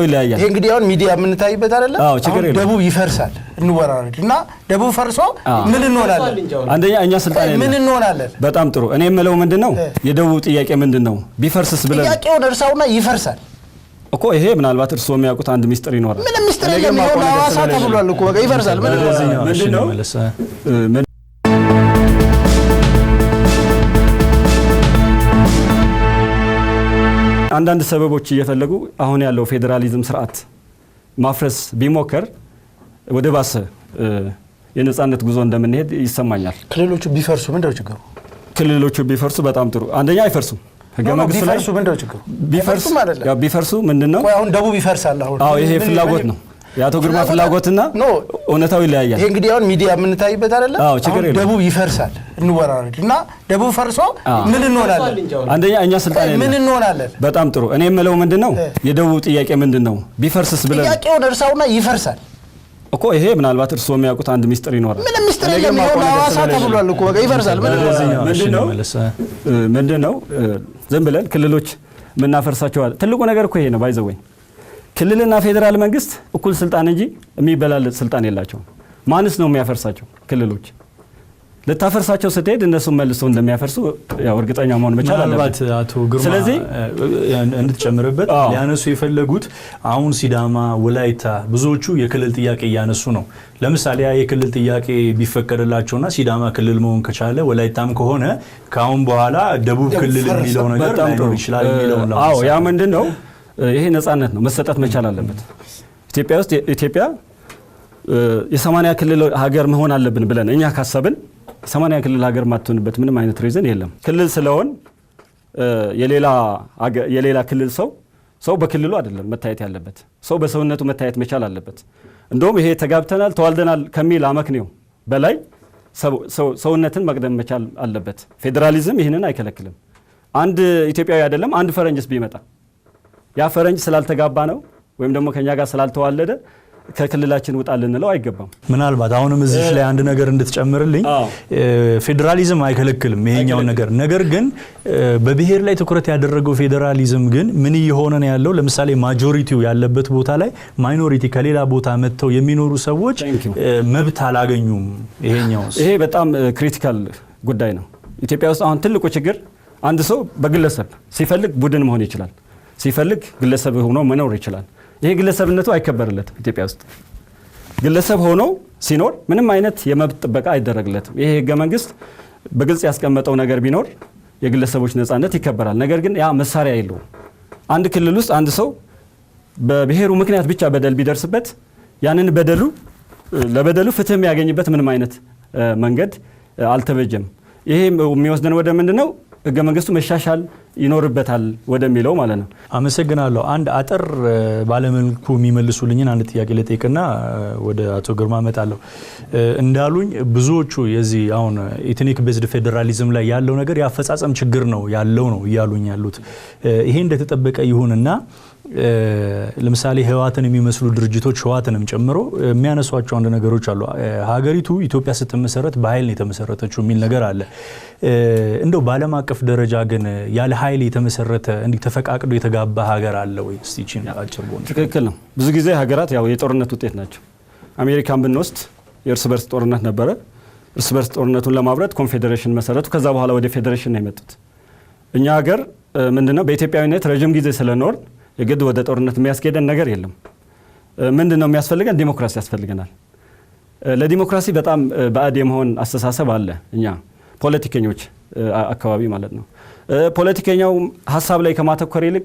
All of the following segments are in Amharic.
ይለያያል ይሄ እንግዲህ አሁን ሚዲያ ምን ታይበት አይደለ ደቡብ ይፈርሳል እንወራራልና ደቡብ ፈርሶ ምን እንሆናለን አንደኛ እኛ ስልጣን ምን እንሆናለን በጣም ጥሩ እኔ የምለው ምንድነው የደቡብ ጥያቄ ምንድነው ቢፈርስስ ብለን ጥያቄው ደርሳውና ይፈርሳል እኮ ይሄ ምናልባት እርሶ የሚያውቁት አንድ ሚስጥር ይኖራል ምን ሚስጥር የለም ነው አዋሳ ተብሏል እኮ በቃ ይፈርሳል ምንድነው አንዳንድ ሰበቦች እየፈለጉ አሁን ያለው ፌደራሊዝም ስርዓት ማፍረስ ቢሞከር ወደ ባሰ የነጻነት ጉዞ እንደምንሄድ ይሰማኛል ክልሎቹ ቢፈርሱ ምንድነው ችግሩ ክልሎቹ ቢፈርሱ በጣም ጥሩ አንደኛ አይፈርሱም ህገ መንግስቱ ላይ ምንድነው ችግሩ ቢፈርሱ ምንድነው አሁን ደቡብ ይፈርሳል አሁን ይሄ ፍላጎት ነው ያቶ ግርማ ፍላጎትና እውነታው ይለያያል ይሄ እንግዲህ አሁን ሚዲያ ምን ታይበት አይደለ ደቡብ ይፈርሳል እንወራራራልና ደቡብ ፈርሶ ምን እንሆናለን አንደኛ እኛ ስልጣን ምን እንሆናለን በጣም ጥሩ እኔ የምለው ምንድነው የደቡብ ጥያቄ ምንድነው ቢፈርስስ ብለን ጥያቄው ደርሳውና ይፈርሳል እኮ ይሄ ምናልባት እርሶ የሚያውቁት አንድ ሚስጥር ይኖራል ምን ሚስጥር የለም ነው አዋሳ ተብሏል እኮ በቃ ይፈርሳል ምንድነው ዝም ብለን ክልሎች ምናፈርሳቸው ትልቁ ነገር እኮ ይሄ ነው ባይዘወይ ክልልና ፌደራል መንግስት እኩል ስልጣን እንጂ የሚበላለጥ ስልጣን የላቸው ማንስ ነው የሚያፈርሳቸው ክልሎች ለታፈርሳቸው ስትሄድ እነሱ መልሰው እንደሚያፈርሱ ያው እርግጠኛ መሆን መቻል አለበት አቶ ግርማ ስለዚህ እንድትጨምርበት ያነሱ የፈለጉት አሁን ሲዳማ ወላይታ ብዙዎቹ የክልል ጥያቄ ያነሱ ነው ለምሳሌ ያ የክልል ጥያቄ ቢፈቀድላቸውና ሲዳማ ክልል መሆን ከቻለ ወላይታም ከሆነ ካሁን በኋላ ደቡብ ክልል የሚለው ነገር ላይኖር ይችላል የሚለው ነው አዎ ያ ምንድነው ይሄ ነጻነት ነው መሰጠት መቻል አለበት ኢትዮጵያ ውስጥ ኢትዮጵያ የ80 ክልል ሀገር መሆን አለብን ብለን እኛ ካሰብን 80 ክልል ሀገር ማትሆንበት ምንም አይነት ሪዝን የለም ክልል ስለሆን የሌላ ክልል ሰው በክልሉ አይደለም መታየት ያለበት ሰው በሰውነቱ መታየት መቻል አለበት እንደውም ይሄ ተጋብተናል ተዋልደናል ከሚል አመክንዮ በላይ ሰውነትን መቅደም መቻል አለበት ፌደራሊዝም ይሄንን አይከለክልም አንድ ኢትዮጵያዊ አይደለም አንድ ፈረንጅስ ቢመጣ ያ ፈረንጅ ስላልተጋባ ነው ወይም ደግሞ ከኛ ጋር ስላልተዋለደ ከክልላችን ወጣ ልንለው አይገባም ምናልባት አሁንም እዚህ ላይ አንድ ነገር እንድትጨምርልኝ ፌደራሊዝም አይከለክልም ይሄኛው ነገር ግን በብሔር ላይ ትኩረት ያደረገው ፌደራሊዝም ግን ምን እየሆነ ነው ያለው ለምሳሌ ማጆሪቲው ያለበት ቦታ ላይ ማይኖሪቲ ከሌላ ቦታ መጥተው የሚኖሩ ሰዎች መብት አላገኙም ይሄ በጣም ክሪቲካል ጉዳይ ነው ኢትዮጵያ ውስጥ አሁን ትልቁ ችግር አንድ ሰው በግለሰብ ሲፈልግ ቡድን መሆን ይችላል ሲፈልግ ግለሰብ ሆኖ መኖር ይችላል ይሄ ግለሰብነቱ አይከበርለትም ኢትዮጵያ ውስጥ ግለሰብ ሆኖ ሲኖር ምንም አይነት የመብት ጥበቃ አይደረግለትም ይሄ ህገ መንግስት በግልጽ ያስቀመጠው ነገር ቢኖር የግለሰቦች ነጻነት ይከበራል ነገር ግን ያ መሳሪያ የለውም አንድ ክልል ውስጥ አንድ ሰው በብሔሩ ምክንያት ብቻ በደል ቢደርስበት ያንን ለበደሉ ፍትህ የሚያገኝበት ምንም አይነት መንገድ አልተበጀም ይሄ የሚወስደን ወደ ምንድነው ህገ መንግስቱ መሻሻል ይኖርበታል ወደሚለው ማለት ነው አመሰግናለሁ አንድ አጥር ባለመልኩ የሚመልሱልኝን አንድ ጥያቄ ለጠይቅና ወደ አቶ ግርማ መጣለሁ እንዳሉኝ ብዙዎቹ የዚህ አሁን ኢትኒክ ቤዝድ ፌደራሊዝም ላይ ያለው ነገር ያፈጻጸም ችግር ነው ያለው ነው ይያሉኝ ያሉት ይሄ እንደተጠበቀ ይሁንና ለምሳሌ ህዋትን የሚመስሉ ድርጅቶች ህዋትንም ጨምሮ የሚያነሷቸው አንድ ነገሮች አሉ ሀገሪቱ ኢትዮጵያ ስትመሰረት በኃይል ነው የተመሰረተችው የሚል ነገር አለ እንደው ባለም አቀፍ ደረጃ ግን ያለ ኃይል የተመሰረተ እንዴ ተፈቃቅዶ የተጋባ ሀገር አለ ወይ እስቲቺን አጭር ቦን ትክክል ነው ብዙ ጊዜ ሀገራት ያው የጦርነት ውጤት ናቸው አሜሪካን ብንወስድ የእርስ በርስ ጦርነት ነበረ እርስ በርስ ጦርነቱን ለማብረድ ኮንፌደሬሽን መሰረቱ ከዛ በኋላ ወደ ፌደሬሽን ነው የመጡት እኛ ሀገር ምንድነው በኢትዮጵያዊነት ረጅም ጊዜ ስለኖር የግድ ወደ ጦርነት የሚያስገደን ነገር የለም ምንድነው የሚያስፈልገን ዲሞክራሲ ያስፈልገናል ለዲሞክራሲ በጣም ባዕድ የመሆን አስተሳሰብ አለ እኛ ፖለቲከኞች አካባቢ ማለት ነው ፖለቲከኛው ሐሳብ ላይ ከማተኮር ይልቅ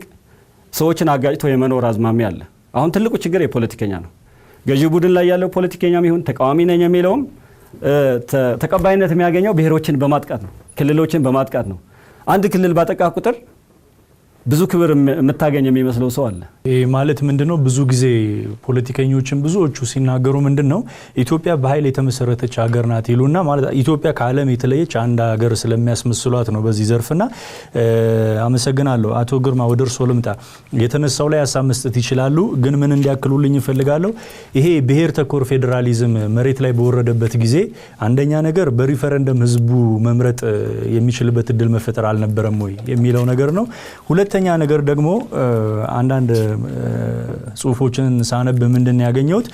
ሰዎችን አጋጭቶ የመኖር አዝማሚ አለ አሁን ትልቁ ችግር የፖለቲከኛ ነው ገዢ ቡድን ላይ ያለው ፖለቲከኛም ይሁን ተቃዋሚ ነኝ የሚለውም ተቀባይነት የሚያገኘው ብሔሮችን በማጥቃት ነው ክልሎችን በማጥቃት ነው አንድ ክልል ባጠቃ ቁጥር ብዙ ክብር የምታገኝ የሚመስለው ሰው አለ ማለት ምንድነው ብዙ ጊዜ ፖለቲከኞችን ብዙዎቹ ሲናገሩ ምንድነው ኢትዮጵያ በኃይል የተመሰረተች ሀገር ናት ይሉና ማለት ኢትዮጵያ ከዓለም የተለየች አንድ ሀገር ስለሚያስመስሏት ነው በዚህ ዘርፍና አመሰግናለሁ አቶ ግርማ ወደ እርሶ ልምጣ የተነሳው ላይ ሐሳብ መስጠት ይችላሉ ግን ምን እንዲያክሉልኝ እፈልጋለሁ ይሄ ብሔር ተኮር ፌደራሊዝም መሬት ላይ በወረደበት ጊዜ አንደኛ ነገር በሪፈረንደም ህዝቡ መምረጥ የሚችልበት እድል መፈጠር አልነበረም ወይ የሚለው ነገር ነው ሁለተኛ ሁለተኛ ነገር ደግሞ አንዳንድ ጽሁፎችን ሳነብ ምንድን ያገኘሁት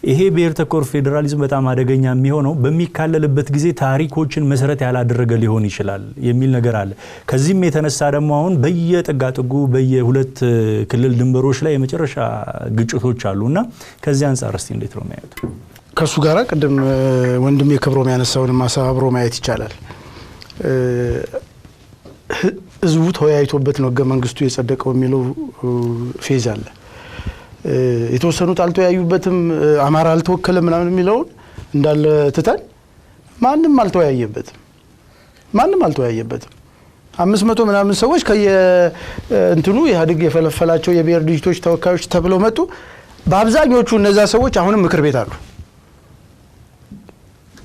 ይሄ ብሔር ተኮር ፌዴራሊዝም በጣም አደገኛ የሚሆነው በሚካለልበት ጊዜ ታሪኮችን መሰረት ያላደረገ ሊሆን ይችላል የሚል ነገር አለ። ከዚህም የተነሳ ደግሞ አሁን በየጥጋጥጉ በየሁለት ክልል ድንበሮች ላይ የመጨረሻ ግጭቶች አሉና ከዚህ አንፃር እስቲ እንዴት ነው የሚያዩት? ከሱ ጋራ ቅድም ወንድም የክብሮም ያነሳውን ማሳብሮ ማየት ይቻላል። ህዝቡ ተወያይቶበት ነው ህገ መንግስቱ የጸደቀው የሚለው ፌዝ አለ። የተወሰኑት አልተወያዩበትም፣ አማራ አልተወከለም ምናምን የሚለውን እንዳለ ትተን ማንም አልተወያየበትም 500 ምናምን ሰዎች እንትኑ ኢህአዴግ የፈለፈላቸው የብሔር ድርጅቶች ተወካዮች ተብለው መጡ። በአብዛኞቹ እነዛ ሰዎች አሁንም ምክር ቤት አሉ።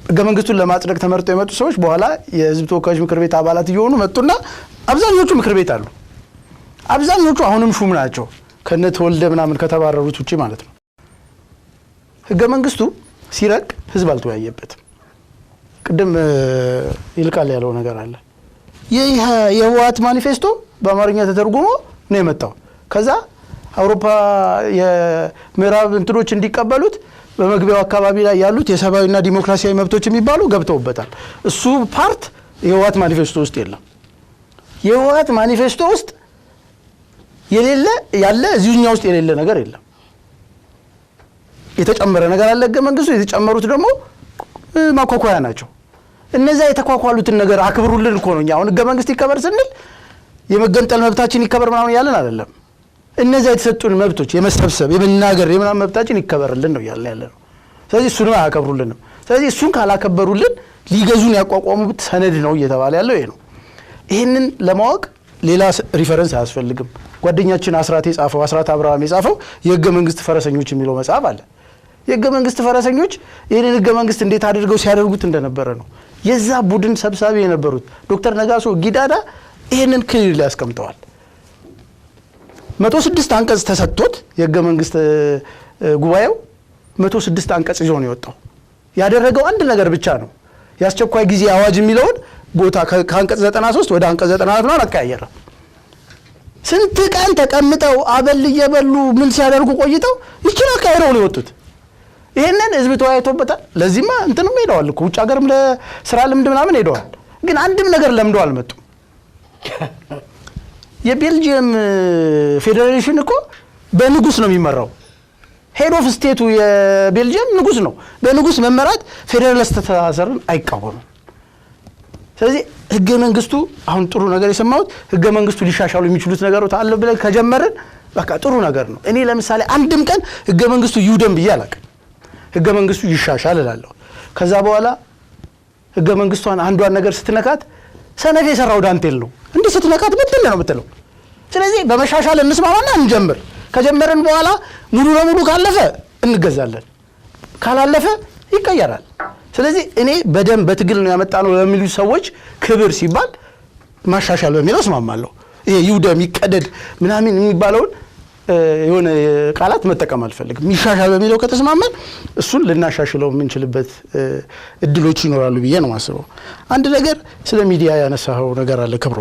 ህገ መንግስቱን ለማጽደቅ ተመርጠው የመጡ ሰዎች በኋላ የህዝብ ተወካዮች ምክር ቤት አባላት እየሆኑ መጡና አብዛኞቹ ምክር ቤት አሉ። አብዛኞቹ አሁንም ሹም ናቸው ከነተወልደ ምናምን ከተባረሩት ውጪ ማለት ነው። ህገ መንግስቱ ሲረቅ ህዝብ አልተወያየበትም። ቅድም ይልቃል ያለው ነገር አለ። የህወሓት ማኒፌስቶ በአማርኛ ተተርጉሞ ነው የመጣው። ከዛ አውሮፓ የምዕራብ እንትኖች እንዲቀበሉት በመግቢያው አካባቢ ላይ ያሉት የሰብአዊና ዲሞክራሲያዊ መብቶች የሚባሉ ገብተውበታል። እሱ ፓርት የህወሓት ማኒፌስቶ ውስጥ የለም። የህወሓት ማኒፌስቶ ውስጥ የሌለ ያለ እዚህኛ ውስጥ የሌለ ነገር የለም። የተጨመረ ነገር አለ ህገ መንግስቱ። የተጨመሩት ደግሞ ማኳኳያ ናቸው። እነዛ የተኳኳሉትን ነገር አክብሩልን እኮ ነው። አሁን ህገ መንግስት ይከበር ስንል የመገንጠል መብታችን ይከበር ምናምን ያለን አይደለም። እነዛ የተሰጡን መብቶች የመሰብሰብ የመናገር የምናምን መብታችን ይከበርልን ነው ያለ ነው። ስለዚህ እሱን አያከብሩልንም። ስለዚህ እሱን ካላከበሩልን ሊገዙን ያቋቋሙት ሰነድ ነው እየተባለ ያለው ይሄ ነው። ይሄንን ለማወቅ ሌላ ሪፈረንስ አያስፈልግም። ጓደኛችን አስራት አብርሃም የጻፈው የህገ መንግስት ፈረሰኞች የሚለው መጽሐፍ አለ። የህገ መንግስት ፈረሰኞች ይሄንን ህገ መንግስት እንዴት አድርገው ሲያደርጉት እንደነበረ ነው። የዛ ቡድን ሰብሳቢ የነበሩት ዶክተር ነጋሶ ጊዳዳ ይሄንን ክሊር ላይ ያስቀምጠዋል። 106 አንቀጽ ተሰጥቶት የህገ መንግስት ጉባኤው 106 አንቀጽ ይዞ ነው የወጣው። ያደረገው አንድ ነገር ብቻ ነው። ያስቸኳይ ጊዜ አዋጅ የሚለውን ቦታ ከአንቀጽ 93 ወደ አንቀጽ 94 ነው አቀያየረ። ስንት ቀን ተቀምጠው አበል እየበሉ ምን ሲያደርጉ ቆይተው ይችላ ካይረው ነው የወጡት። ይሄንን ህዝብ ተወያይቶበታል። ለዚህማ እንትንም ሄደዋል እኮ ውጭ ሀገርም ለስራ ልምድ ምናምን ሄደዋል። ግን አንድም ነገር ለምደው አልመጡም። የቤልጂየም ፌዴሬሽን እኮ በንጉስ ነው የሚመራው። ሄድ ኦፍ ስቴቱ የቤልጂየም ንጉስ ነው። በንጉስ መመራት ፌዴራል አስተዳደርን አይቃወምም። ስለዚህ ህገ መንግስቱ አሁን ጥሩ ነገር የሰማሁት ህገ መንግስቱ ሊሻሻሉ የሚችሉት ነገሮች አለ ብለን ከጀመርን በቃ ጥሩ ነገር ነው። እኔ ለምሳሌ አንድም ቀን ህገ መንግስቱ ይውደም ብዬ አላውቅም። ህገ መንግስቱ ይሻሻል እላለሁ። ከዛ በኋላ ህገ መንግስቷን አንዷን ነገር ስትነካት ሰነፍ የሰራው ዳንቴል ነው እንዴ ስትነካት በትል ነው የምትለው። ስለዚህ በመሻሻል እንስማማና እንጀምር። ከጀመርን በኋላ ሙሉ ለሙሉ ካለፈ እንገዛለን፣ ካላለፈ ይቀየራል። ስለዚህ እኔ በደንብ በትግል ነው ያመጣነው ለሚሉ ሰዎች ክብር ሲባል ማሻሻል በሚለው እስማማለሁ። ይሄ ይውደም ይቀደድ ምናምን የሚባለውን የሆነ ቃላት መጠቀም አልፈልግም። ይሻሻል በሚለው ከተስማማን እሱን ልናሻሽለው የምንችልበት እድሎች ይኖራሉ ብዬ ነው ማስበው። አንድ ነገር ስለ ሚዲያ ያነሳው ነገር አለ ክብሮ።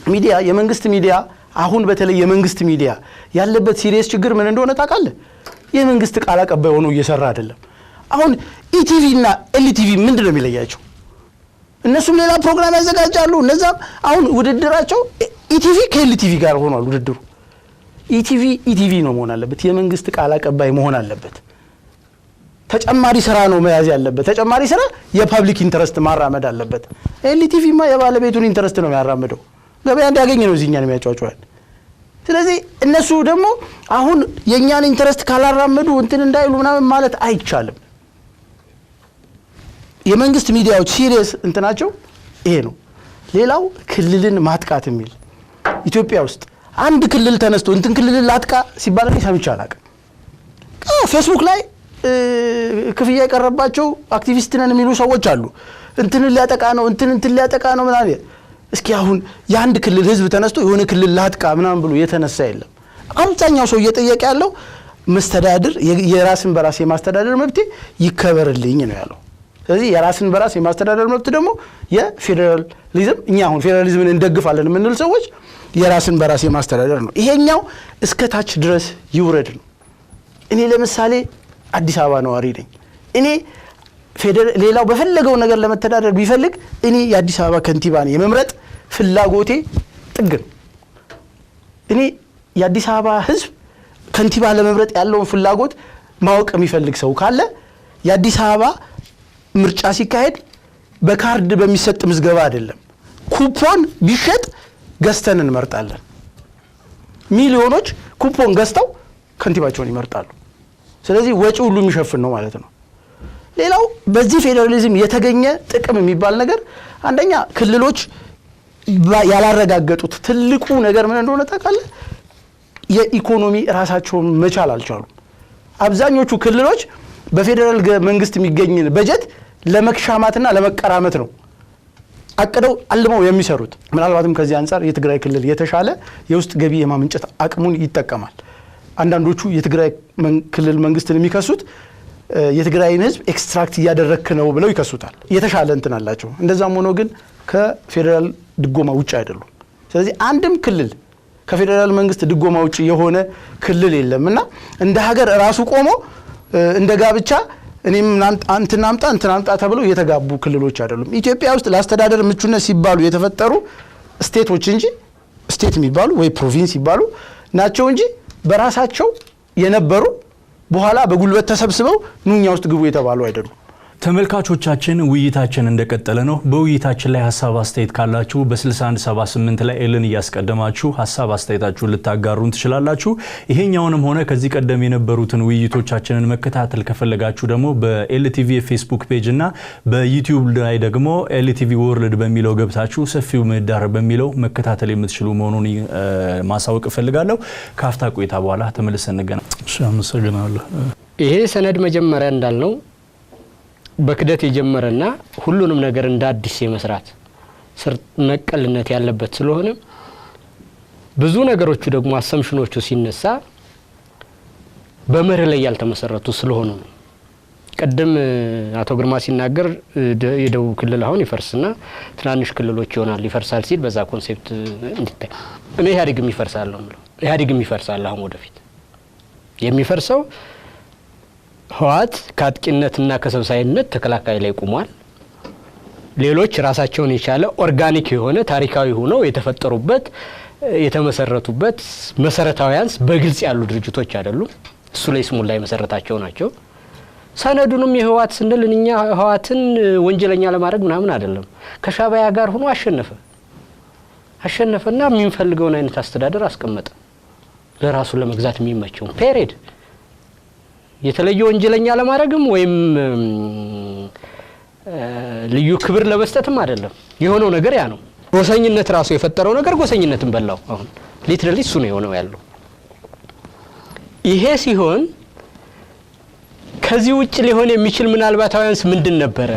ሚዲያ የመንግስት ሚዲያ አሁን በተለይ የመንግስት ሚዲያ ያለበት ሲሪየስ ችግር ምን እንደሆነ ታውቃለህ? የመንግስት ቃል አቀባይ ሆኖ እየሰራ አይደለም። አሁን ኢቲቪ እና ኤልቲቪ ምንድነው የሚለያቸው? እነሱም ሌላ ፕሮግራም ያዘጋጃሉ። እነዛም አሁን ውድድራቸው ኢቲቪ ከኤልቲቪ ጋር ሆኗል ውድድሩ። ኢቲቪ ነው መሆን አለበት። የመንግስት ቃል አቀባይ መሆን አለበት። ተጨማሪ ስራ ነው መያዝ ያለበት። ተጨማሪ ስራ የፐብሊክ ኢንተረስት ማራመድ አለበት። ኤልቲቪማ የባለቤቱን ኢንተረስት ነው የሚያራምደው። ገበያ እንዲያገኝ ነው እዚህኛን የሚያጫጫዋል። ስለዚህ እነሱ ደግሞ አሁን የኛን ኢንተረስት ካላራመዱ እንትን እንዳይሉ ምናምን ማለት አይቻልም። የመንግስት ሚዲያዎች ሲሪየስ እንትናቸው ይሄ ነው። ሌላው ክልልን ማጥቃት የሚል ኢትዮጵያ ውስጥ አንድ ክልል ተነስቶ እንትን ክልልን ላጥቃ ሲባል ነው ሰምቼ አላውቅም። ፌስቡክ ላይ ክፍያ የቀረባቸው አክቲቪስት ነን የሚሉ ሰዎች አሉ። እንትን ሊያጠቃ ነው እንትን ሊያጠቃ ነው ምናምን። እስኪ አሁን የአንድ ክልል ህዝብ ተነስቶ የሆነ ክልል ላጥቃ ምናምን ብሎ የተነሳ የለም። አብዛኛው ሰው እየጠየቀ ያለው መስተዳድር የራስን በራስ የማስተዳደር መብት ይከበርልኝ ነው ያለው። ስለዚህ የራስን በራስ የማስተዳደር መብት ደግሞ የፌዴራሊዝም እኛ አሁን ፌዴራሊዝምን እንደግፋለን የምንል ሰዎች የራስን በራስ የማስተዳደር ነው። ይሄኛው እስከ ታች ድረስ ይውረድ ነው። እኔ ለምሳሌ አዲስ አበባ ነዋሪ ነኝ። እኔ ሌላው በፈለገው ነገር ለመተዳደር ቢፈልግ እኔ የአዲስ አበባ ከንቲባን የመምረጥ ፍላጎቴ ጥግ ነው። እኔ የአዲስ አበባ ህዝብ ከንቲባ ለመምረጥ ያለውን ፍላጎት ማወቅ የሚፈልግ ሰው ካለ የአዲስ አበባ ምርጫ ሲካሄድ በካርድ በሚሰጥ ምዝገባ አይደለም፣ ኩፖን ቢሸጥ ገዝተን እንመርጣለን። ሚሊዮኖች ኩፖን ገዝተው ከንቲባቸውን ይመርጣሉ። ስለዚህ ወጪ ሁሉ የሚሸፍን ነው ማለት ነው። ሌላው በዚህ ፌዴራሊዝም የተገኘ ጥቅም የሚባል ነገር አንደኛ ክልሎች ያላረጋገጡት ትልቁ ነገር ምን እንደሆነ ታውቃለህ? የኢኮኖሚ ራሳቸውን መቻል አልቻሉም። አብዛኞቹ ክልሎች በፌዴራል መንግስት የሚገኝን በጀት ለመክሻማትና ለመቀራመት ነው አቅደው አልመው የሚሰሩት። ምናልባትም ከዚህ አንፃር የትግራይ ክልል የተሻለ የውስጥ ገቢ የማመንጨት አቅሙን ይጠቀማል። አንዳንዶቹ የትግራይ ክልል መንግስትን የሚከሱት የትግራይን ህዝብ ኤክስትራክት እያደረክ ነው ብለው ይከሱታል። የተሻለ እንትን አላቸው። እንደዛም ሆኖ ግን ከፌዴራል ድጎማ ውጭ አይደሉም። ስለዚህ አንድም ክልል ከፌዴራል መንግስት ድጎማ ውጭ የሆነ ክልል የለምና እንደ ሀገር ራሱ ቆሞ እንደ ጋብቻ እኔም እንትን አምጣ ተብለው የተጋቡ ክልሎች አይደሉም። ኢትዮጵያ ውስጥ ለአስተዳደር ምቹነት ሲባሉ የተፈጠሩ ስቴቶች እንጂ ስቴት የሚባሉ ወይ ፕሮቪንስ ይባሉ ናቸው እንጂ በራሳቸው የነበሩ በኋላ በጉልበት ተሰብስበው ኑኛ ውስጥ ግቡ የተባሉ አይደሉም። ተመልካቾቻችን ውይይታችን እንደቀጠለ ነው። በውይይታችን ላይ ሐሳብ አስተያየት ካላችሁ በ6178 ላይ ኤልን እያስቀደማችሁ ሐሳብ አስተያየታችሁን ልታጋሩን ትችላላችሁ። ይሄኛውንም ሆነ ከዚህ ቀደም የነበሩትን ውይይቶቻችንን መከታተል ከፈለጋችሁ ደግሞ በኤልቲቪ ፌስቡክ ፔጅ እና በዩቲዩብ ላይ ደግሞ ኤልቲቪ ወርልድ በሚለው ገብታችሁ ሰፊው ምህዳር በሚለው መከታተል የምትችሉ መሆኑን ማሳወቅ እፈልጋለሁ። ካፍታ ቆይታ በኋላ ተመልሰን እንገናኝ። አመሰግናለሁ። ይሄ ሰነድ መጀመሪያ እንዳልነው በክደት የጀመረና ሁሉንም ነገር እንደ አዲስ የመስራት ስር ነቀልነት ያለበት ስለሆነ ብዙ ነገሮቹ ደግሞ አሰምሽኖቹ ሲነሳ በመርህ ላይ ያልተመሰረቱ ስለሆነ ነው። ቀደም አቶ ግርማ ሲናገር የደቡብ ክልል አሁን ይፈርስና ትናንሽ ክልሎች ይሆናል ይፈርሳል ሲል በዛ ኮንሴፕት እንዲታይ እኔ ኢህአዴግም ይፈርሳል ነው ማለት ኢህአዴግም ይፈርሳል። አሁን ወደፊት የሚፈርሰው ህዋት ከአጥቂነትና ከሰብሳይነት ተከላካይ ላይ ቆሟል። ሌሎች ራሳቸውን የቻለ ኦርጋኒክ የሆነ ታሪካዊ ሆነው የተፈጠሩበት የተመሰረቱበት መሰረታዊያንስ በግልጽ ያሉ ድርጅቶች አይደሉም። እሱ ላይ ስሙላ የመሰረታቸው ናቸው። ሰነዱንም የህዋት ስንል እኛ ህዋትን ወንጀለኛ ለማድረግ ምናምን አይደለም። ከሻዕቢያ ጋር ሆኖ አሸነፈና የሚፈልገውን አይነት አስተዳደር አስቀመጠ። ለራሱ ለመግዛት የሚመቸው ፔሬድ የተለየ ወንጀለኛ ለማድረግም ወይም ልዩ ክብር ለመስጠትም አይደለም። የሆነው ነገር ያ ነው። ጎሰኝነት ራሱ የፈጠረው ነገር ጎሰኝነትን በላው። አሁን ሊትራሊ እሱ ነው የሆነው ያለው። ይሄ ሲሆን ከዚህ ውጭ ሊሆን የሚችል ምናልባታውያንስ ምንድን ነበረ?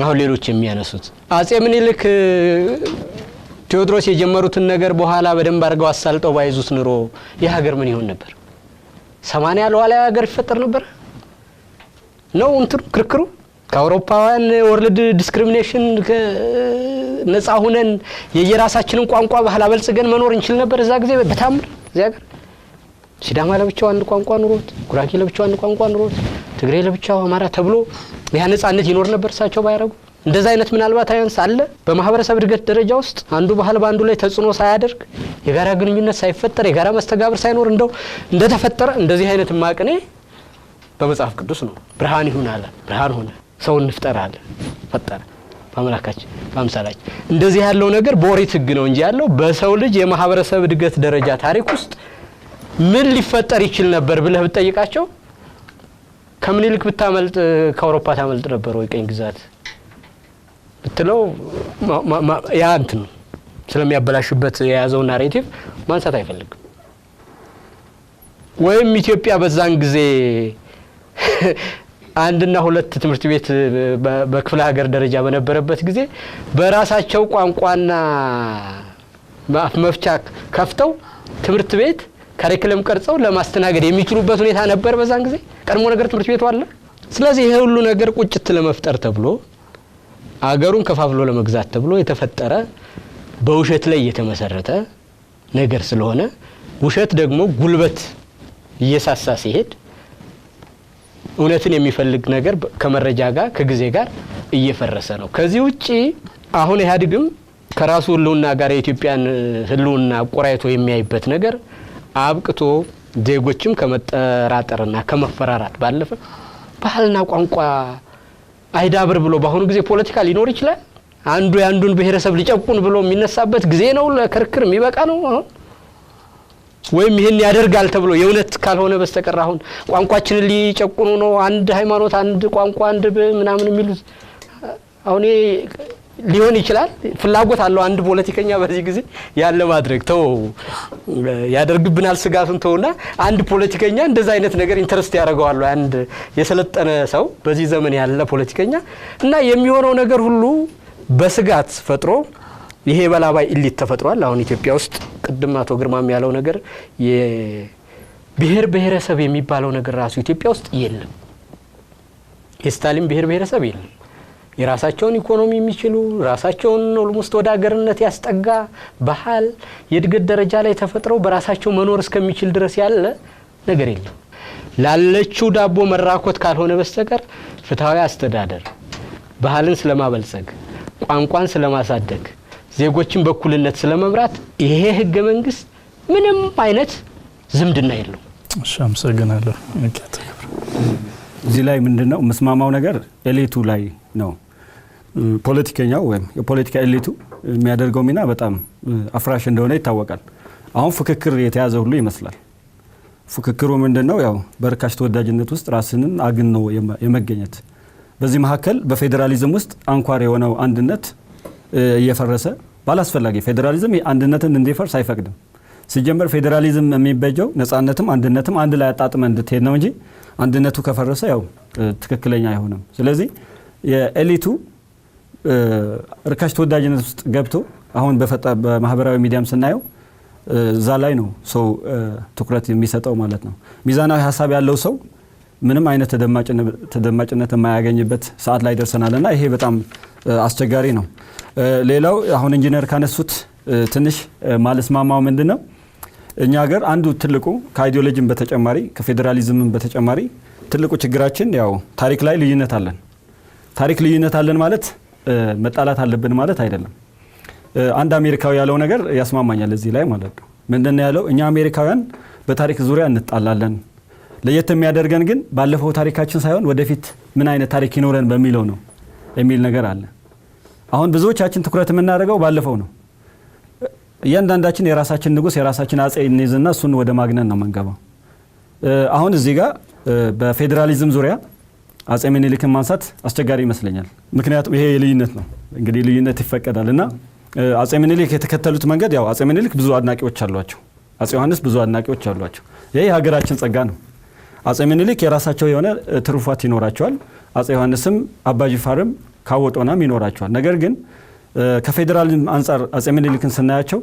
አሁን ሌሎች የሚያነሱት አጼ ምኒልክ ቴዎድሮስ የጀመሩትን ነገር በኋላ በደንብ አድርገው አሳልጠው ባይዙት ኑሮ የሀገር ምን ይሆን ነበር? 80 ለዋላ ሀገር ይፈጠር ነበር ነው እንትሩ ክርክሩ። ከአውሮፓውያን ወርልድ ዲስክሪሚኔሽን ነፃ ሆነን የየራሳችንን ቋንቋ ባህል አበልጽገን መኖር እንችል ነበር እዛ ጊዜ በታምር እዚያ ሀገር። ሲዳማ ለብቻው አንድ ቋንቋ ኑሮት፣ ጉራጌ ለብቻው አንድ ቋንቋ ኑሮት፣ ትግሬ ለብቻው፣ አማራ ተብሎ ያ ነፃነት ይኖር ነበር እሳቸው ባያረጉ? እንደዛ አይነት ምናልባት አያንስ አለ በማህበረሰብ እድገት ደረጃ ውስጥ አንዱ ባህል ባንዱ ላይ ተጽዕኖ ሳያደርግ የጋራ ግንኙነት ሳይፈጠር የጋራ መስተጋብር ሳይኖር እንደተፈጠረ እንደዚህ አይነት ማቅኔ በመጽሐፍ ቅዱስ ነው። ብርሃን ይሁን አለ፣ ብርሃን ሆነ። ሰው እንፍጠር አለ፣ ፈጠረ በአምላካችን በአምሳላችን። እንደዚህ ያለው ነገር በኦሪት ህግ ነው እንጂ ያለው በሰው ልጅ የማህበረሰብ እድገት ደረጃ ታሪክ ውስጥ ምን ሊፈጠር ይችል ነበር ብለህ ብትጠይቃቸው ከምኒልክ ብታመልጥ ከአውሮፓ ታመልጥ ነበር ወይ ቀኝ ግዛት ብትለው ያ እንትን ነው ስለሚያበላሽበት የያዘው ናሬቲቭ ማንሳት አይፈልግም። ወይም ኢትዮጵያ በዛን ጊዜ አንድና ሁለት ትምህርት ቤት በክፍለ ሀገር ደረጃ በነበረበት ጊዜ በራሳቸው ቋንቋና መፍቻ ከፍተው ትምህርት ቤት ካሪኩለም ቀርጸው ለማስተናገድ የሚችሉበት ሁኔታ ነበር በዛን ጊዜ። ቀድሞ ነገር ትምህርት ቤቱ አለ ስለዚህ ይሄ ሁሉ ነገር ቁጭት ለመፍጠር ተብሎ አገሩን ከፋፍሎ ለመግዛት ተብሎ የተፈጠረ በውሸት ላይ የተመሰረተ ነገር ስለሆነ ውሸት ደግሞ ጉልበት እየሳሳ ሲሄድ እውነትን የሚፈልግ ነገር ከመረጃ ጋር ከጊዜ ጋር እየፈረሰ ነው። ከዚህ ውጪ አሁን ኢህአዴግም ከራሱ ህልውና ጋር የኢትዮጵያን ህልውና አቆራይቶ የሚያይበት ነገር አብቅቶ ዜጎችም ከመጠራጠርና ከመፈራራት ባለፈ ባህልና ቋንቋ አይዳብር ብሎ በአሁኑ ጊዜ ፖለቲካ ሊኖር ይችላል። አንዱ ያንዱን ብሔረሰብ ሊጨቁን ብሎ የሚነሳበት ጊዜ ነው። ለክርክር የሚበቃ ነው አሁን ወይም ይሄን ያደርጋል ተብሎ የእውነት ካልሆነ በስተቀር አሁን ቋንቋችንን ሊጨቁኑ ነው፣ አንድ ሃይማኖት፣ አንድ ቋንቋ፣ አንድ ምናምን የሚሉት አሁን ሊሆን ይችላል። ፍላጎት አለው አንድ ፖለቲከኛ በዚህ ጊዜ ያለ ማድረግ ተው ያደርግብናል ስጋቱን ተውና አንድ ፖለቲከኛ እንደዛ አይነት ነገር ኢንተረስት ያደርገዋል አንድ የሰለጠነ ሰው በዚህ ዘመን ያለ ፖለቲከኛ እና የሚሆነው ነገር ሁሉ በስጋት ፈጥሮ ይሄ በላባይ ኢሊት ተፈጥሯል። አሁን ኢትዮጵያ ውስጥ ቅድም አቶ ግርማም ያለው ነገር የብሔር ብሔረሰብ የሚባለው ነገር ራሱ ኢትዮጵያ ውስጥ የለም። የስታሊን ብሔር ብሔረሰብ የለም። የራሳቸውን ኢኮኖሚ የሚችሉ ራሳቸውን ኦልሞስት ወደ ሀገርነት ያስጠጋ ባህል የእድገት ደረጃ ላይ ተፈጥረው በራሳቸው መኖር እስከሚችል ድረስ ያለ ነገር የለም። ላለችው ዳቦ መራኮት ካልሆነ በስተቀር ፍትሃዊ አስተዳደር ባህልን ስለማበልጸግ ቋንቋን ስለማሳደግ ዜጎችን በኩልነት ስለመምራት ይሄ ህገ መንግስት ምንም አይነት ዝምድና የለው። እሺ አመሰግናለሁ። እዚህ ላይ ምንድነው መስማማው ነገር ኤሊቱ ላይ ነው። ፖለቲከኛው ወይም የፖለቲካ ኤሊቱ የሚያደርገው ሚና በጣም አፍራሽ እንደሆነ ይታወቃል። አሁን ፍክክር የተያዘ ሁሉ ይመስላል። ፍክክሩ ምንድነው? ያው በርካሽ ተወዳጅነት ውስጥ ራስን አግኖ የመገኘት በዚህ መካከል በፌዴራሊዝም ውስጥ አንኳር የሆነው አንድነት እየፈረሰ ባላስፈላጊ ፌዴራሊዝም አንድነትን እንዲፈርስ አይፈቅድም። ሲጀመር ፌዴራሊዝም የሚበጀው ነፃነትም አንድነትም አንድ ላይ አጣጥመ እንድትሄድ ነው እንጂ አንድነቱ ከፈረሰ ያው ትክክለኛ አይሆንም። ስለዚህ የኤሊቱ ርካሽ ተወዳጅነት ውስጥ ገብቶ አሁን በማህበራዊ ሚዲያም ስናየው እዛ ላይ ነው ሰው ትኩረት የሚሰጠው ማለት ነው። ሚዛናዊ ሀሳብ ያለው ሰው ምንም አይነት ተደማጭነት የማያገኝበት ሰዓት ላይ ደርሰናልና ይሄ በጣም አስቸጋሪ ነው። ሌላው አሁን ኢንጂነር ካነሱት ትንሽ ማለስማማው ምንድነው? እኛ ሀገር አንዱ ትልቁ ከአይዲዮሎጂም በተጨማሪ ከፌዴራሊዝምም በተጨማሪ ትልቁ ችግራችን ያው ታሪክ ላይ ልዩነት አለን። ታሪክ ልዩነት አለን ማለት መጣላት አለብን ማለት አይደለም። አንድ አሜሪካዊ ያለው ነገር ያስማማኛል እዚህ ላይ ማለት ነው። ምንድነው ያለው? እኛ አሜሪካውያን በታሪክ ዙሪያ እንጣላለን። ለየት የሚያደርገን ግን ባለፈው ታሪካችን ሳይሆን ወደፊት ምን አይነት ታሪክ ይኖረን በሚለው ነው የሚል ነገር አለ። አሁን ብዙዎቻችን ትኩረት የምናደርገው ባለፈው ነው። እያንዳንዳችን የራሳችን ንጉስ የራሳችን አጼ እንይዝና እሱን ወደ ማግነን ነው መንገባው። አሁን እዚህ ጋር በፌዴራሊዝም ዙሪያ አጼ ምኒልክን ማንሳት አስቸጋሪ ይመስለኛል። ምክንያቱም ይሄ ልዩነት ነው እንግዲህ ልዩነት ይፈቀዳልና አጼ ምኒልክ የተከተሉት መንገድ ያው አጼ ምኒልክ ብዙ አድናቂዎች አሏቸው፣ አጼ ዮሐንስ ብዙ አድናቂዎች አሏቸው። ይሄ ሀገራችን ጸጋ ነው። አጼ ምኒልክ የራሳቸው የሆነ ትሩፋት ይኖራቸዋል። አጼ ዮሐንስም አባጅፋርም ካወጦናም ይኖራቸዋል። ነገር ግን ከፌዴራሊዝም አንፃር አጼ ምኒልክን ስናያቸው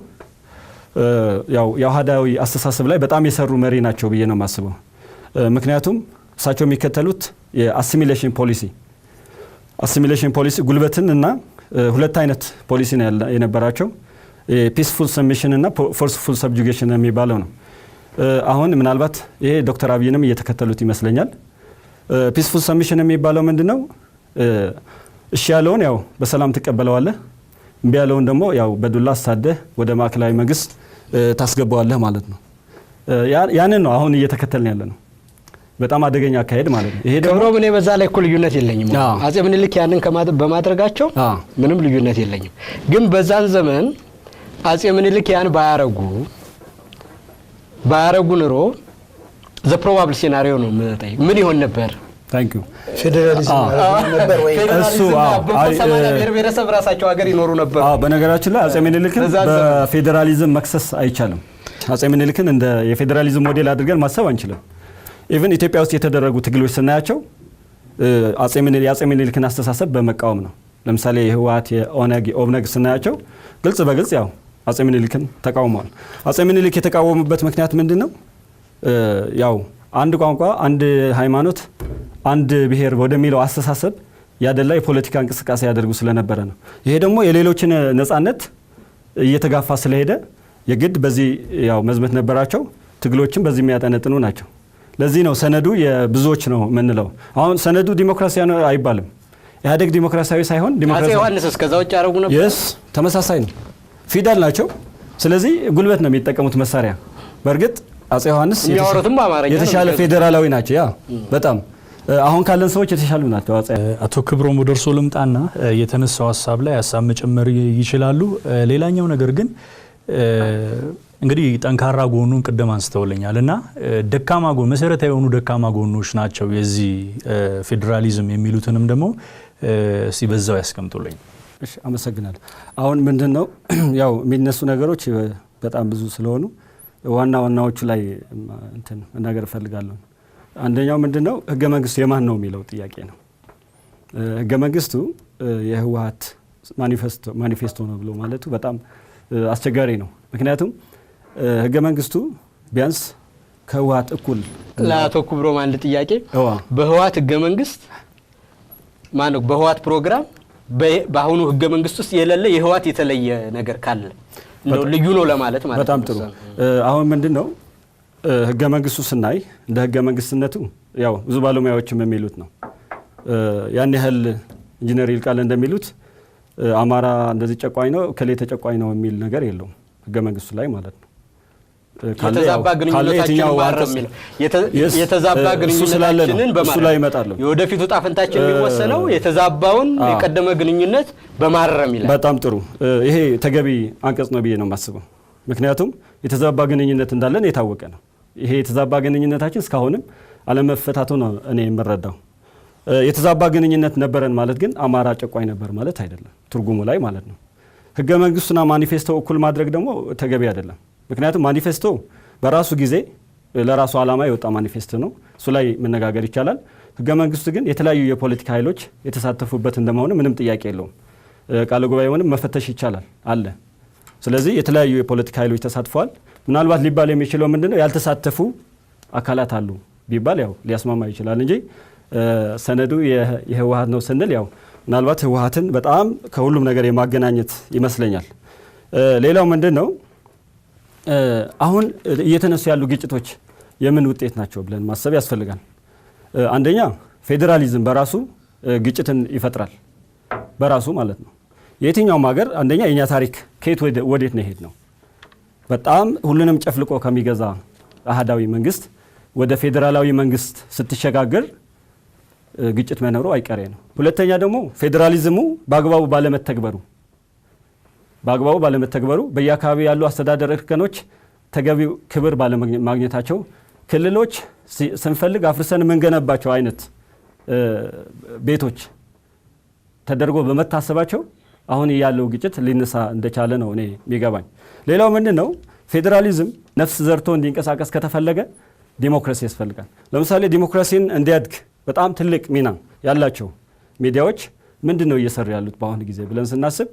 ያው የአህዳዊ አስተሳሰብ ላይ በጣም የሰሩ መሪ ናቸው ብዬ ነው የማስበው። ምክንያቱም እሳቸው የሚከተሉት የአሲሚሌሽን ፖሊሲ ጉልበትን እና ሁለት አይነት ፖሊሲ ነው የነበራቸው። ፒስፉል ሰብሚሽን እና ፎርስፉል ሰብጁጌሽን የሚባለው ነው። አሁን ምናልባት ይሄ ዶክተር አብይንም እየተከተሉት ይመስለኛል። ፒስፉል ሰብሚሽን የሚባለው ምንድነው? እሺ ያለውን ያው በሰላም ትቀበለዋለህ፣ እምቢ ያለውን ደግሞ ያው በዱላ አሳደህ ወደ ማዕከላዊ መንግስት ታስገባዋለህ ማለት ነው። ያንን ነው አሁን እየተከተልን ያለ ነው። በጣም አደገኛ አካሄድ ማለት ነው። ይሄ ደግሞ እኔ በዛ ላይ እኮ ልዩነት የለኝም። አጼ ምኒልክ ያንን በማድረጋቸው ምንም ልዩነት የለኝም። ግን በዛን ዘመን አጼ ምኒልክ ያን ባያረጉ ኑሮ ዘ ፕሮባብል ሲናሪዮ ነው ምን ይሆን ነበር? ታንክ ዩ ፌዴራሊዝም ነበር ወይ? እሱ ብሔረሰብ ራሳቸው ሀገር ይኖሩ ነበር። በነገራችን ላይ አጼ ምኒልክን በፌዴራሊዝም መክሰስ አይቻልም። አጼ ምኒልክን እንደ የፌዴራሊዝም ሞዴል አድርገን ማሰብ አንችልም። ኢቭን ኢትዮጵያ ውስጥ የተደረጉ ትግሎች ስናያቸው የአጼ ምኒልክን አስተሳሰብ በመቃወም ነው። ለምሳሌ የህወሓት የኦነግ ስናያቸው ግልጽ በግልጽ ያው አጼ ምኒልክን ተቃውመዋል። አጼ ምኒልክ የተቃወሙበት ምክንያት ምንድነው? ያው አንድ ቋንቋ፣ አንድ ሃይማኖት፣ አንድ ብሔር ወደሚለው አስተሳሰብ ያደላ የፖለቲካ እንቅስቃሴ ያደርጉ ስለነበረ ነው። ይሄ ደግሞ የሌሎችን ነጻነት እየተጋፋ ስለሄደ የግድ በዚህ ያው መዝመት ነበራቸው። ትግሎችን በዚህ የሚያጠነጥኑ ናቸው። ለዚህ ነው ሰነዱ የብዙዎች ነው የምንለው። አሁን ሰነዱ ዲሞክራሲያዊ አይባልም። ኢህአዴግ ዲሞክራሲያዊ ሳይሆን አፄ ዮሐንስ እስከዛ ውጭ ያደረጉ ነበር። የስ ተመሳሳይ ነው፣ ፊደል ናቸው። ስለዚህ ጉልበት ነው የሚጠቀሙት መሳሪያ። በእርግጥ አፄ ዮሐንስ የተሻለ ፌዴራላዊ ናቸው። ያ በጣም አሁን ካለን ሰዎች የተሻሉ ናቸው። አቶ ክብሮም ወደ እርስዎ ልምጣና የተነሳው ሀሳብ ላይ ሀሳብ መጨመር ይችላሉ። ሌላኛው ነገር ግን እንግዲህ ጠንካራ ጎኑን ቅድም አንስተውልኛል እና ደካማ ጎን መሰረታዊ የሆኑ ደካማ ጎኖች ናቸው የዚህ ፌዴራሊዝም የሚሉትንም ደግሞ ሲበዛው ያስቀምጡልኝ። እሺ፣ አመሰግናለሁ። አሁን ምንድነው ያው የሚነሱ ነገሮች በጣም ብዙ ስለሆኑ ዋና ዋናዎቹ ላይ እንትን መናገር እፈልጋለሁ። አንደኛው ምንድነው ህገ መንግስቱ የማን ነው የሚለው ጥያቄ ነው። ህገ መንግስቱ የህወሓት ማኒፌስቶ ነው ብሎ ማለቱ በጣም አስቸጋሪ ነው። ምክንያቱም ህገ መንግስቱ ቢያንስ ከህወሓት እኩል ለአቶ ክብሮም አንድ ጥያቄ በህወሓት ህገ መንግስት ማነው በህወሓት ፕሮግራም በአሁኑ ህገ መንግስት ውስጥ የሌለ የህወሓት የተለየ ነገር ካለ ነው ልዩ ነው ለማለት ማለት ነው። በጣም ጥሩ። አሁን ምንድነው ህገ መንግስቱ ስናይ እንደ ህገ መንግስትነቱ ያው ብዙ ባለሙያዎችም የሚሉት ነው ያን ያህል ኢንጂነር ይልቃል እንደሚሉት አማራ እንደዚህ ጨቋኝ ነው ከሌ ተጨቋኝ ነው የሚል ነገር የለውም ህገ መንግስቱ ላይ ማለት ነው። የተዛባ ግንኙነታችንን ማረም የሚለው የተዛባ ግንኙነታችንን በማረም የወደፊቱ ጣፈንታችን የሚወሰነው የተዛባውን የቀደመ ግንኙነት በማረም ይላል። በጣም ጥሩ። ይሄ ተገቢ አንቀጽ ነው ብዬ ነው የማስበው። ምክንያቱም የተዛባ ግንኙነት እንዳለን የታወቀ ነው። ይሄ የተዛባ ግንኙነታችን እስካሁንም አለመፈታቱ ነው እኔ የምረዳው። የተዛባ ግንኙነት ነበረን ማለት ግን አማራ ጨቋኝ ነበር ማለት አይደለም ትርጉሙ ላይ ማለት ነው። ህገ መንግስቱና ማኒፌስቶ እኩል ማድረግ ደግሞ ተገቢ አይደለም። ምክንያቱም ማኒፌስቶ በራሱ ጊዜ ለራሱ ዓላማ የወጣ ማኒፌስቶ ነው፣ እሱ ላይ መነጋገር ይቻላል። ህገ መንግስቱ ግን የተለያዩ የፖለቲካ ኃይሎች የተሳተፉበት እንደመሆኑ ምንም ጥያቄ የለውም። ቃለ ጉባኤውንም መፈተሽ ይቻላል አለ። ስለዚህ የተለያዩ የፖለቲካ ኃይሎች ተሳትፈዋል። ምናልባት ሊባል የሚችለው ምንድነው ያልተሳተፉ አካላት አሉ ቢባል ያው ሊያስማማ ይችላል እንጂ ሰነዱ የህወሓት ነው ስንል ያው ምናልባት ህወሓትን በጣም ከሁሉም ነገር የማገናኘት ይመስለኛል። ሌላው ምንድነው አሁን እየተነሱ ያሉ ግጭቶች የምን ውጤት ናቸው ብለን ማሰብ ያስፈልጋል። አንደኛ ፌዴራሊዝም በራሱ ግጭትን ይፈጥራል በራሱ ማለት ነው። የትኛውም ሀገር አንደኛ የኛ ታሪክ ከየት ወዴት ነው ሄድ ነው። በጣም ሁሉንም ጨፍልቆ ከሚገዛ አህዳዊ መንግስት ወደ ፌዴራላዊ መንግስት ስትሸጋገር ግጭት መኖሩ አይቀሬ ነው። ሁለተኛ ደግሞ ፌዴራሊዝሙ በአግባቡ ባለመተግበሩ በየአካባቢ ያሉ አስተዳደር እርከኖች ተገቢው ክብር ባለማግኘታቸው ክልሎች ስንፈልግ አፍርሰን የምንገነባቸው አይነት ቤቶች ተደርጎ በመታሰባቸው አሁን ያለው ግጭት ሊነሳ እንደቻለ ነው እኔ የሚገባኝ። ሌላው ምንድነው ፌዴራሊዝም ነፍስ ዘርቶ እንዲንቀሳቀስ ከተፈለገ ዲሞክራሲ ያስፈልጋል። ለምሳሌ ዲሞክራሲን እንዲያድግ በጣም ትልቅ ሚና ያላቸው ሚዲያዎች ምንድነው እየሰሩ ያሉት በአሁኑ ጊዜ ብለን ስናስብ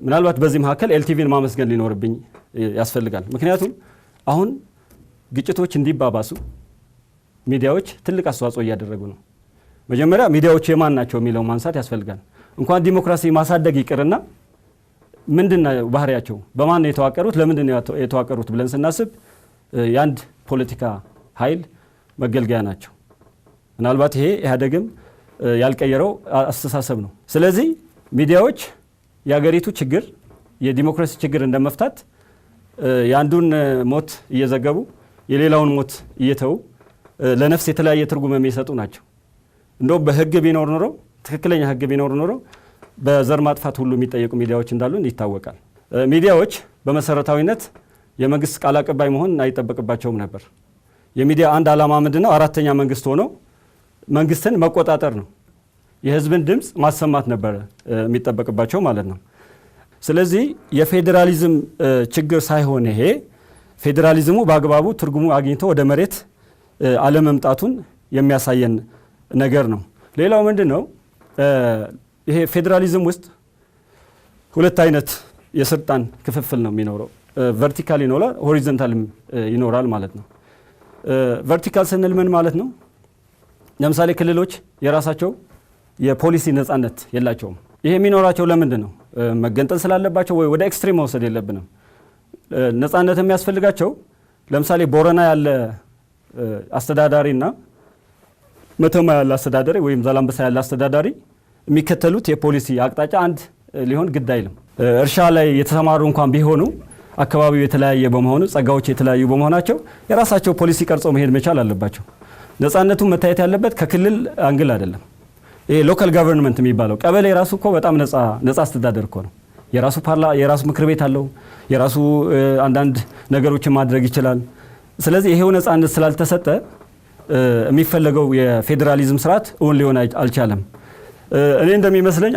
ምናልባት በዚህ መካከል ኤልቲቪን ማመስገን ሊኖርብኝ ያስፈልጋል። ምክንያቱም አሁን ግጭቶች እንዲባባሱ ሚዲያዎች ትልቅ አስተዋጽኦ እያደረጉ ነው። መጀመሪያ ሚዲያዎች የማን ናቸው የሚለው ማንሳት ያስፈልጋል። እንኳን ዲሞክራሲ ማሳደግ ይቅርና ምንድነው ባህሪያቸው፣ በማን ነው የተዋቀሩት፣ ለምንድን ነው የተዋቀሩት ብለን ስናስብ የአንድ ፖለቲካ ኃይል መገልገያ ናቸው። ምናልባት ይሄ ኢህአዴግም ያልቀየረው አስተሳሰብ ነው። ስለዚህ ሚዲያዎች የሀገሪቱ ችግር የዲሞክራሲ ችግር እንደመፍታት የአንዱን ሞት እየዘገቡ የሌላውን ሞት እየተው ለነፍስ የተለያየ ትርጉም የሚሰጡ ናቸው። እንደውም በህግ ቢኖር ኖሮ ትክክለኛ ህግ ቢኖር ኖሮ በዘር ማጥፋት ሁሉ የሚጠየቁ ሚዲያዎች እንዳሉን ይታወቃል። ሚዲያዎች በመሰረታዊነት የመንግስት ቃል አቀባይ መሆን አይጠበቅባቸውም ነበር። የሚዲያ አንድ ዓላማ ምንድነው? አራተኛ መንግስት ሆኖ መንግስትን መቆጣጠር ነው። የህዝብን ድምፅ ማሰማት ነበር የሚጠበቅባቸው ማለት ነው። ስለዚህ የፌዴራሊዝም ችግር ሳይሆን ይሄ ፌዴራሊዝሙ በአግባቡ ትርጉሙ አግኝቶ ወደ መሬት አለመምጣቱን የሚያሳየን ነገር ነው። ሌላው ምንድነው? ይሄ ፌዴራሊዝም ውስጥ ሁለት አይነት የስልጣን ክፍፍል ነው የሚኖረው። ቨርቲካል ይኖራል፣ ሆሪዞንታል ይኖራል ማለት ነው። ቨርቲካል ስንል ምን ማለት ነው? ለምሳሌ ክልሎች የራሳቸው የፖሊሲ ነጻነት የላቸውም። ይሄ የሚኖራቸው ለምንድን ነው? መገንጠል ስላለባቸው ወይ ወደ ኤክስትሪም መውሰድ የለብንም። ነጻነት የሚያስፈልጋቸው ለምሳሌ ቦረና ያለ አስተዳዳሪና መተማ ያለ አስተዳዳሪ ወይም ዛላምበሳ ያለ አስተዳዳሪ የሚከተሉት የፖሊሲ አቅጣጫ አንድ ሊሆን ግድ አይልም። እርሻ ላይ የተሰማሩ እንኳን ቢሆኑ አካባቢው የተለያየ በመሆኑ ጸጋዎች የተለያዩ በመሆናቸው የራሳቸው ፖሊሲ ቀርጾ መሄድ መቻል አለባቸው። ነጻነቱ መታየት ያለበት ከክልል አንግል አይደለም። ይሄ ሎካል ጋቨርንመንት የሚባለው ቀበሌ ራሱ እኮ በጣም ነጻ አስተዳደር እኮ ነው። የራሱ ምክር ቤት አለው። የራሱ አንዳንድ ነገሮችን ማድረግ ይችላል። ስለዚህ ይሄው ነጻነት ስላልተሰጠ የሚፈለገው የፌዴራሊዝም ስርዓት እውን ሊሆን አልቻለም። እኔ እንደሚመስለኝ